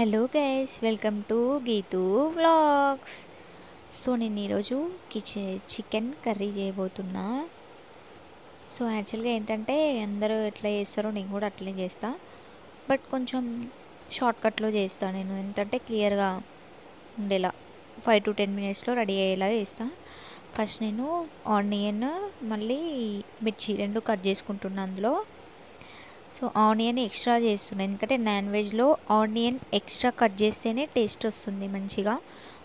Hello guys, welcome to Geethu vlogs. So నేను ఈరోజు chicken curry చేయబోతున్నా. So యాక్చువల్గా ఏంటంటే అందరూ ఎట్లా చేస్తారో నేను కూడా అట్లనే చేస్తా, బట్ కొంచెం షార్ట్కట్లో చేస్తాను. నేను ఏంటంటే క్లియర్గా ఉండేలా 5 to 10 మినిట్స్లో రెడీ అయ్యేలా చేస్తా. ఫస్ట్ నేను ఆనియన్ మళ్ళీ మిర్చి రెండు కట్ చేసుకుంటున్నా అందులో. సో ఆనియన్ ఎక్స్ట్రా చేస్తున్నాను, ఎందుకంటే నాన్ వెజ్లో ఆనియన్ ఎక్స్ట్రా కట్ చేస్తేనే టేస్ట్ వస్తుంది మంచిగా.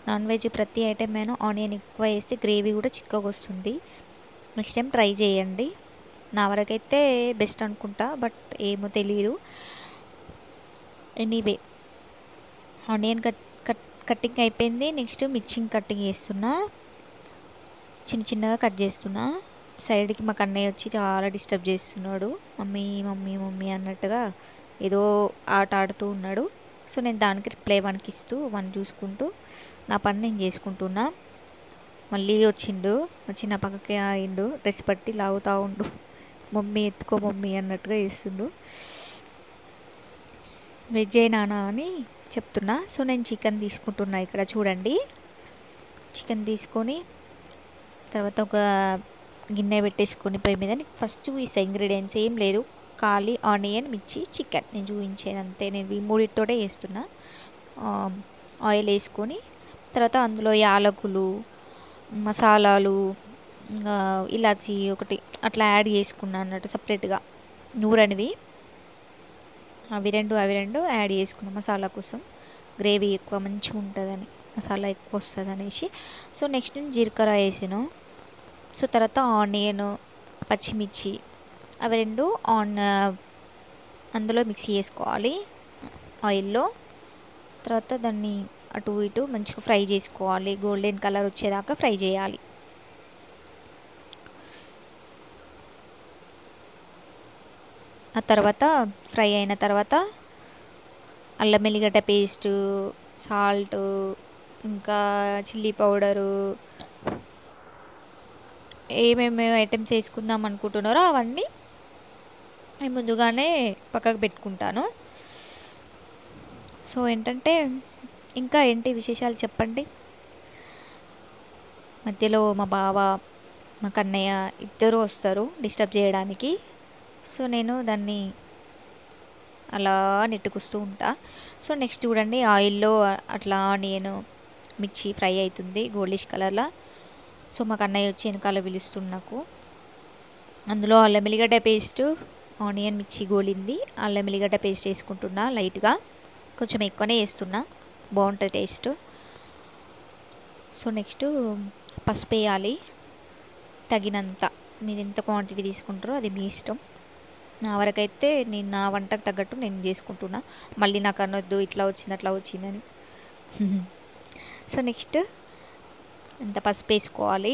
నాన్ వెజ్ ప్రతి ఐటెం అయినా ఆనియన్ ఎక్కువ వేస్తే గ్రేవీ కూడా చిక్కగా వస్తుంది. నెక్స్ట్ టైం ట్రై చేయండి. నా వరకైతే బెస్ట్ అనుకుంటా, బట్ ఏమో తెలియదు. ఎనీవే ఆనియన్ కట్టింగ్ అయిపోయింది. నెక్స్ట్ మిర్చింగ్ కట్టింగ్ చేస్తున్నా, చిన్న చిన్నగా కట్ చేస్తున్నా. సైడ్కి మా కన్నయ్య వచ్చి చాలా డిస్టర్బ్ చేస్తున్నాడు, మమ్మీ మమ్మీ మమ్మీ అన్నట్టుగా ఏదో ఆట ఆడుతూ ఉన్నాడు. సో నేను దానికి రిప్లై వన్కి ఇస్తూ వన్ చూసుకుంటూ నా పని నేను చేసుకుంటున్నా. మళ్ళీ వచ్చి నా పక్కకి ఆడిండు, డ్రెస్ పట్టి లాగుతూ ఉండు, మమ్మీ ఎత్తుకో మమ్మీ అన్నట్టుగా చేస్తుండు. వెజ్ అయినా అని చెప్తున్నా. సో నేను చికెన్ తీసుకుంటున్నా. ఇక్కడ చూడండి, చికెన్ తీసుకొని తర్వాత ఒక గిన్నె పెట్టేసుకొని పొయ్యి మీద ఫస్ట్ చూపిస్తాను. ఇంగ్రీడియంట్స్ ఏం లేదు, ఖాళీ ఆనియన్, మిర్చి, చికెన్ నేను చూపించాను అంతే. నేను ఈ మూడితోటే చేస్తున్నా. ఆయిల్ వేసుకొని తర్వాత అందులో యాలకులు, మసాలాలు, ఇలాచి ఒకటి అట్లా యాడ్ చేసుకున్నాను అన్నట్టు సపరేట్గా నూరనివి. అవి రెండు యాడ్ చేసుకున్నాం మసాలా కోసం, గ్రేవీ ఎక్కువ మంచిగా ఉంటుందని, మసాలా ఎక్కువ వస్తుంది అనేసి. సో నెక్స్ట్ నేను జీలకర్ర వేసాను. సో తర్వాత ఆనియన్, పచ్చిమిర్చి అవి రెండు అందులో మిక్సీ చేసుకోవాలి ఆయిల్లో. తర్వాత దాన్ని అటు ఇటు మంచిగా ఫ్రై చేసుకోవాలి, గోల్డెన్ కలర్ వచ్చేదాకా ఫ్రై చేయాలి. ఆ తర్వాత ఫ్రై అయిన తర్వాత అల్లం వెల్లిగడ్డ పేస్టు, సాల్ట్, ఇంకా చిల్లీ పౌడరు, ఏమేమి ఐటమ్స్ వేసుకుందాం అనుకుంటున్నారో అవన్నీ నేను ముందుగానే పక్కకు పెట్టుకుంటాను. సో ఏంటంటే ఇంకా ఏంటి విశేషాలు చెప్పండి. మధ్యలో మా బావ, మా కన్నయ్య ఇద్దరు వస్తారు డిస్టర్బ్ చేయడానికి. సో నేను దాన్ని అలా నెట్టుకొస్తూ ఉంటా. సో నెక్స్ట్ చూడండి, ఆయిల్లో అట్లా ఆనియన్, మిర్చి ఫ్రై అవుతుంది గోల్డిష్ కలర్లో. సో మా కన్నయ్య వచ్చి వెనకాల పిలుస్తుంది నాకు. అందులో అల్లం వెల్లిగడ్డ పేస్ట్, ఆనియన్ మిర్చి గోలింది, అల్లం వెల్లిగడ్డ పేస్ట్ వేసుకుంటున్నా లైట్గా, కొంచెం ఎక్కువనే వేస్తున్నా, బాగుంటుంది టేస్ట్. సో నెక్స్ట్ పసుపు వేయాలి తగినంత. మీరు ఎంత క్వాంటిటీ తీసుకుంటారో అది మీ ఇష్టం. నా వరకైతే నేను నా వంటకు తగ్గట్టు నేను చేసుకుంటున్నా, మళ్ళీ నాకు అనొద్దు ఇట్లా వచ్చింది అట్లా వచ్చిందని. సో నెక్స్ట్ అంత పసుపు వేసుకోవాలి.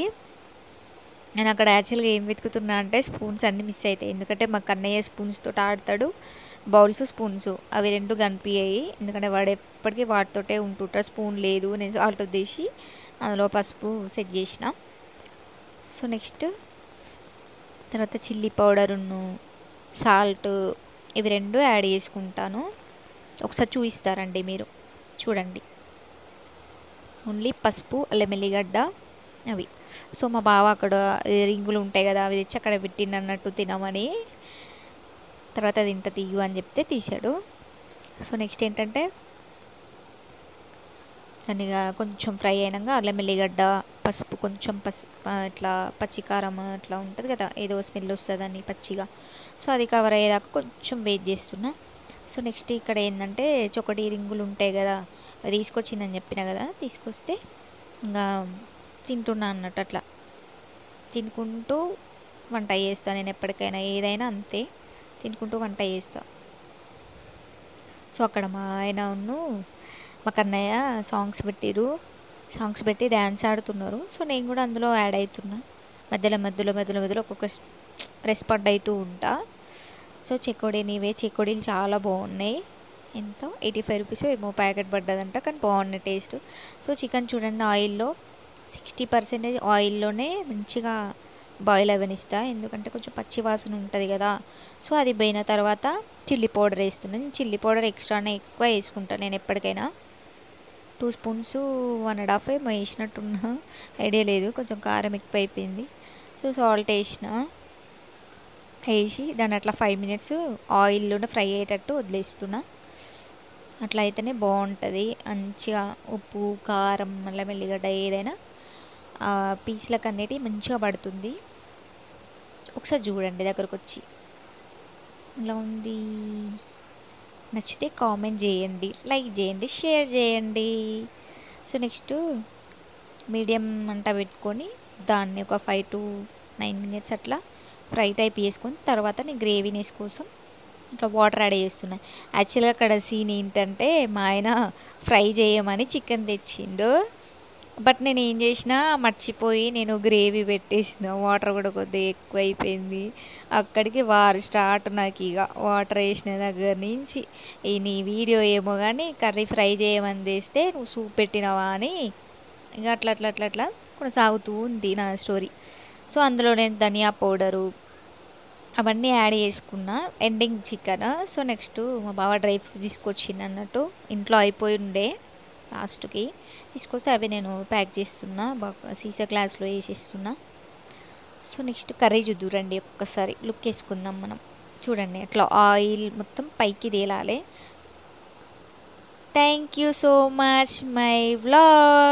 నేను అక్కడ యాక్చువల్గా ఏం వెతుకుతున్నా అంటే స్పూన్స్ అన్నీ మిస్ అవుతాయి, ఎందుకంటే మా కన్నయ్య స్పూన్స్తో ఆడతాడు. బౌల్స్, స్పూన్స్ అవి రెండు కనిపించాయి, ఎందుకంటే వాడు ఎప్పటికీ వాటితోటే ఉంటుంటాడు. స్పూన్ లేదు, నేను సాల్ట్ ఉద్దేశి అందులో పసుపు సెట్ చేసిన. సో నెక్స్ట్ తర్వాత చిల్లీ పౌడరును, సాల్ట్ ఇవి రెండు యాడ్ చేసుకుంటాను. ఒకసారి చూపిస్తారండి మీరు, చూడండి. ఓన్లీ పసుపు, అల్లం వెల్లిగడ్డ అవి. సో మా బావ అక్కడ రింగులు ఉంటాయి కదా, అవి తెచ్చి అక్కడ పెట్టిండు అన్నట్టు తినమని. తర్వాత తింట తీయు అని చెప్తే తీసాడు. సో నెక్స్ట్ ఏంటంటే దాన్ని కొంచెం ఫ్రై అయినాక అల్లం వెల్లిగడ్డ, పసుపు, కొంచెం ఇట్లా పచ్చికారం అట్లా ఉంటుంది కదా, ఏదో స్మెల్ వస్తుందని పచ్చిగా. సో అది కవర్ అయ్యేదాకా కొంచెం వెయిట్ చేస్తున్నా. సో నెక్స్ట్ ఇక్కడ ఏంటంటే చొకటి రింగులు ఉంటాయి కదా, అవి తీసుకొచ్చిందని చెప్పిన కదా, తీసుకొస్తే ఇంకా తింటున్నా అన్నట్టు. అట్లా తినుకుంటూ వంట చేస్తాను నేను ఎప్పటికైనా, ఏదైనా అంతే, తినుకుంటూ వంట చేస్తా. సో అక్కడ మా ఆయనను మా కన్నయ్య సాంగ్స్ పెట్టి డ్యాన్స్ ఆడుతున్నారు. సో నేను కూడా అందులో యాడ్ అవుతున్నా, మధ్యలో ఒక్కొక్క రెస్పాండ్ అవుతూ ఉంటా. సో చెకోడీలు చాలా బాగున్నాయి. ఎంత 85 రూపీస్ ఏమో ప్యాకెట్ పడ్డదంట, కానీ బాగున్నాయి టేస్ట్. సో చికెన్ చూడండి, ఆయిల్లో 60% ఆయిల్లోనే మంచిగా బాయిల్ అవ్వనిస్తా, ఎందుకంటే కొంచెం పచ్చి వాసన ఉంటుంది కదా. సో అది పోయిన తర్వాత చిల్లీ పౌడర్ వేస్తున్నాను. చిల్లీ పౌడర్ ఎక్స్ట్రానే ఎక్కువ వేసుకుంటాను నేను ఎప్పటికైనా. 2 స్పూన్స్ 1.5 ఏమో వేసినట్టున్నా, ఐడియా లేదు, కొంచెం కారం ఎక్కువ అయిపోయింది. సో సాల్ట్ వేసి దాన్ని అట్లా 5 మినిట్స్ ఆయిల్లోనే ఫ్రై అయ్యేటట్టు వదిలేస్తున్నా. అట్లా అయితేనే బాగుంటుంది మంచిగా. ఉప్పు కారం అల్లం వెల్లిగడ్డ ఏదైనా పీసులకు అనేటివి మంచిగా పడుతుంది. ఒకసారి చూడండి దగ్గరకు వచ్చి ఇలా ఉంది. నచ్చితే కామెంట్ చేయండి, లైక్ చేయండి, షేర్ చేయండి. సో నెక్స్ట్ మీడియం మంట పెట్టుకొని దాన్ని ఒక 5 to 9 మినిట్స్ అట్లా ఫ్రై టైప్ చేసుకొని తర్వాత నేను గ్రేవీనెస్ కోసం ఇట్లా వాటర్ యాడ్ చేస్తున్నా. యాక్చువల్గా అక్కడ సీన్ ఏంటంటే మా ఆయన ఫ్రై చేయమని చికెన్ తెచ్చిండు, బట్ నేను ఏం చేసినా మర్చిపోయి నేను గ్రేవీ పెట్టేసిన. వాటర్ కూడా కొద్దిగా ఎక్కువ అయిపోయింది. అక్కడికి వారు స్టార్ట్ నాకు ఇక వాటర్ వేసిన దగ్గర నుంచి. నీ వీడియో ఏమో కానీ కర్రీ ఫ్రై చేయమని తెస్తే నువ్వు సూప్ పెట్టినావా అని ఇక అట్లా కొనసాగుతూ ఉంది నా స్టోరీ. సో అందులో నేను ధనియా పౌడరు అవన్నీ యాడ్ చేసుకున్నా, ఎండింగ్ చికెన్. సో నెక్స్ట్ మా బావ డ్రై ఫ్రూట్స్ తీసుకొచ్చింది అన్నట్టు, ఇంట్లో అయిపోయి ఉండే లాస్ట్కి తీసుకొస్తే అవి నేను ప్యాక్ చేస్తున్నా, బాగా సీసా గ్లాస్లో వేసిస్తున్నా. సో నెక్స్ట్ కర్రీ చూద్దురండి, ఒక్కసారి లుక్ వేసుకుందాం మనం. చూడండి అట్లా ఆయిల్ మొత్తం పైకి తేలాలి. Thank you so much my vlog.